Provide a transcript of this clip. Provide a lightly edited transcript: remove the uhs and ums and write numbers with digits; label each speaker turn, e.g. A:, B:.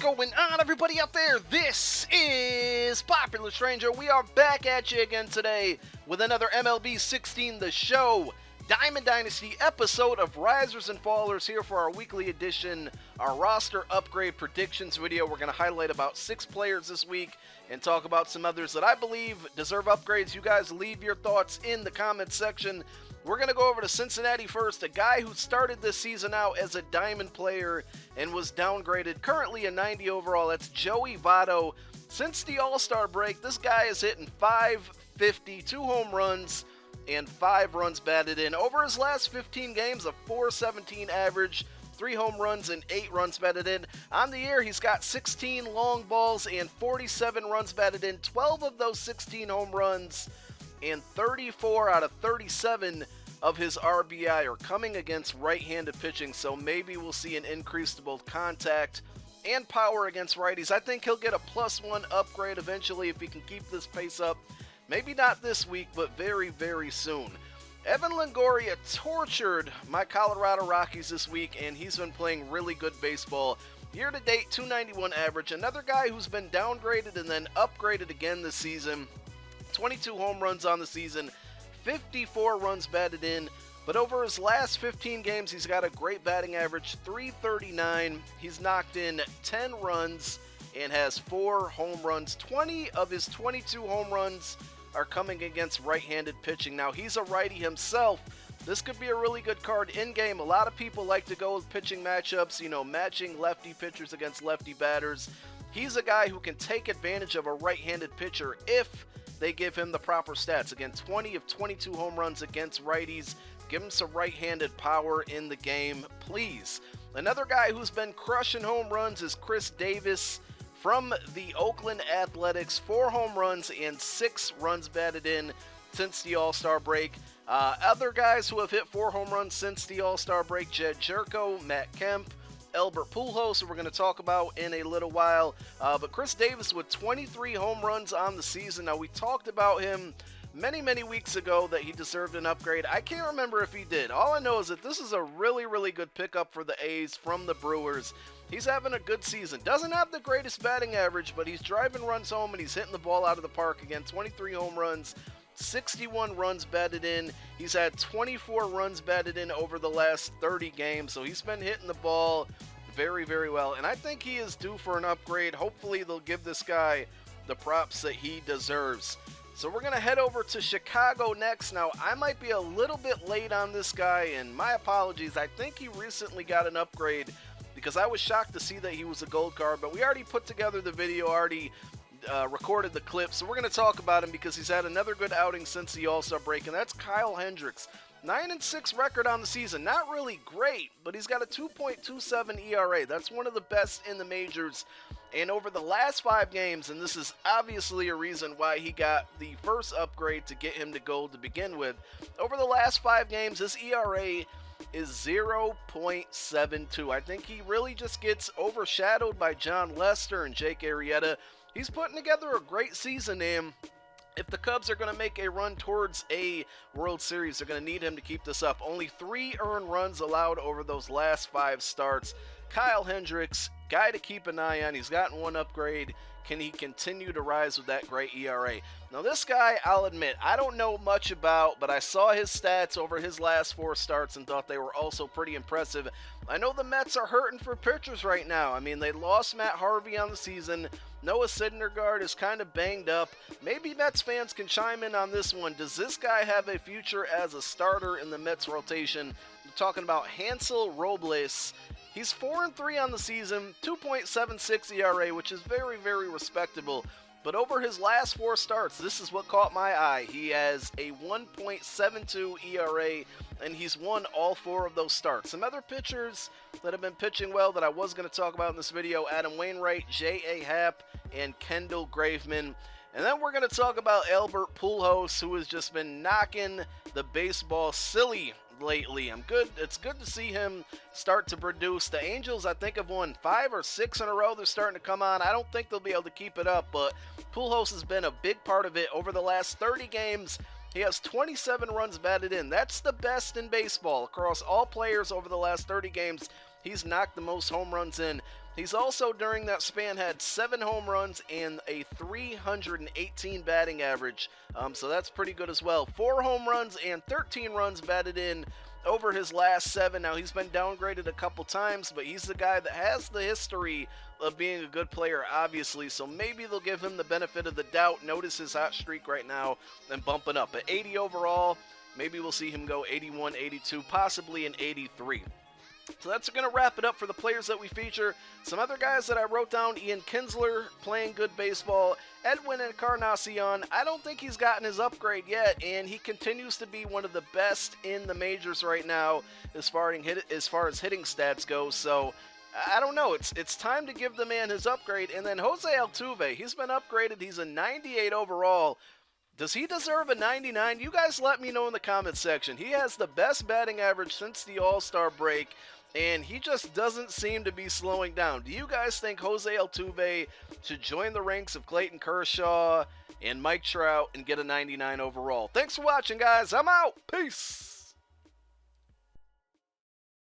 A: going on, everybody out there? This is Popular Stranger. We are back at you again today with another MLB 16 The Show Diamond Dynasty episode of Risers and Fallers here for our weekly edition, our roster upgrade predictions video. We're going to highlight about 6 players this week and talk about some others that I believe deserve upgrades. You guys leave your thoughts in the comments section. We're going to go over to Cincinnati first, a guy who started this season out as a diamond player and was downgraded, currently a 90 overall. That's Joey Votto. Since the All-Star break, this guy is hitting .550, 2 home runs, and 5 runs batted in. Over his last 15 games, a .417 average, 3 home runs, and 8 runs batted in. On the year, he's got 16 long balls and 47 runs batted in. 12 of those 16 home runs and 34 out of 37 of his RBI are coming against right-handed pitching, so maybe we'll see an increase to both contact and power against righties. I think he'll get a +1 upgrade eventually if he can keep this pace up. Maybe not this week, but very, very soon. Evan Longoria tortured my Colorado Rockies this week, and he's been playing really good baseball. Year-to-date, .291 average. Another guy who's been downgraded and then upgraded again this season. 22 home runs on the season, 54 runs batted in, but over his last 15 games, he's got a great batting average, .339. He's knocked in 10 runs and has 4 home runs. 20 of his 22 home runs are coming against right-handed pitching. Now, he's a righty himself. This could be a really good card in-game. A lot of people like to go with pitching matchups, matching lefty pitchers against lefty batters. He's a guy who can take advantage of a right-handed pitcher if they give him the proper stats. Again, 20 of 22 home runs against righties. Give him some right-handed power in the game, please. Another guy who's been crushing home runs is Chris Davis from the Oakland Athletics. 4 home runs and 6 runs batted in since the All-Star break. Other guys who have hit 4 home runs since the All-Star break: Jed Jerko, Matt Kemp, Albert Pujols, who we're going to talk about in a little while. But Chris Davis with 23 home runs on the season. Now, we talked about him many weeks ago that he deserved an upgrade. I can't remember if he did. All I know is that this is a really good pickup for the A's from the Brewers. He's having a good season. Doesn't have the greatest batting average, but he's driving runs home and he's hitting the ball out of the park. Again, 23 home runs, 61 runs batted in. He's had 24 runs batted in over the last 30 games, so he's been hitting the ball very well, and I think he is due for an upgrade. Hopefully they'll give this guy the props that he deserves. So we're going to head over to Chicago next. Now, I might be a little bit late on this guy, and my apologies. I think he recently got an upgrade because I was shocked to see that he was a gold card, but we already put together the video, already recorded the clip, so we're going to talk about him because he's had another good outing since the All-Star break, and that's Kyle Hendricks. 9-6 record on the season. Not really great, but he's got a 2.27 ERA. That's one of the best in the majors. And over the last 5 games, and this is obviously a reason why he got the first upgrade to get him to gold to begin with. Over the last 5 games, his ERA is 0.72. I think he really just gets overshadowed by John Lester and Jake Arrieta. He's putting together a great season, and if the Cubs are going to make a run towards a World Series, they're going to need him to keep this up. Only 3 earned runs allowed over those last 5 starts. Kyle Hendricks, guy to keep an eye on. He's gotten 1 upgrade. Can he continue to rise with that great ERA? Now, this guy, I'll admit, I don't know much about, but I saw his stats over his last 4 starts and thought they were also pretty impressive. I know the Mets are hurting for pitchers right now. I mean, they lost Matt Harvey on the season. Noah Syndergaard is kind of banged up. Maybe Mets fans can chime in on this one. Does this guy have a future as a starter in the Mets rotation? I'm talking about Hansel Robles. He's 4-3 on the season, 2.76 ERA, which is very respectable. But over his last 4 starts, this is what caught my eye. He has a 1.72 ERA, and he's won all 4 of those starts. Some other pitchers that have been pitching well that I was going to talk about in this video: Adam Wainwright, J.A. Happ, and Kendall Graveman. And then we're going to talk about Albert Pujols, who has just been knocking the baseball silly lately. It's good to see him start to produce. The Angels, I think, have won 5 or 6 in a row. They're starting to come on. I don't think they'll be able to keep it up, but Pujols has been a big part of it. Over the last 30 games, he has 27 runs batted in. That's the best in baseball. Across all players over the last 30 games, he's knocked the most home runs in. He's also, during that span, had 7 home runs and a 318 batting average, so that's pretty good as well. 4 home runs and 13 runs batted in over his last 7. Now, he's been downgraded a couple times, but he's the guy that has the history of being a good player, obviously, so maybe they'll give him the benefit of the doubt. Notice his hot streak right now and bumping up. At 80 overall, maybe we'll see him go 81, 82, possibly an 83. So that's going to wrap it up for the players that we feature. Some other guys that I wrote down: Ian Kinsler, playing good baseball. Edwin Encarnacion, I don't think he's gotten his upgrade yet, and he continues to be one of the best in the majors right now as far as hitting stats go. So I don't know. It's time to give the man his upgrade. And then Jose Altuve, he's been upgraded. He's a 98 overall. Does he deserve a 99? You guys let me know in the comments section. He has the best batting average since the All-Star break, and he just doesn't seem to be slowing down. Do you guys think Jose Altuve should join the ranks of Clayton Kershaw and Mike Trout and get a 99 overall? Thanks for watching, guys. I'm out. Peace.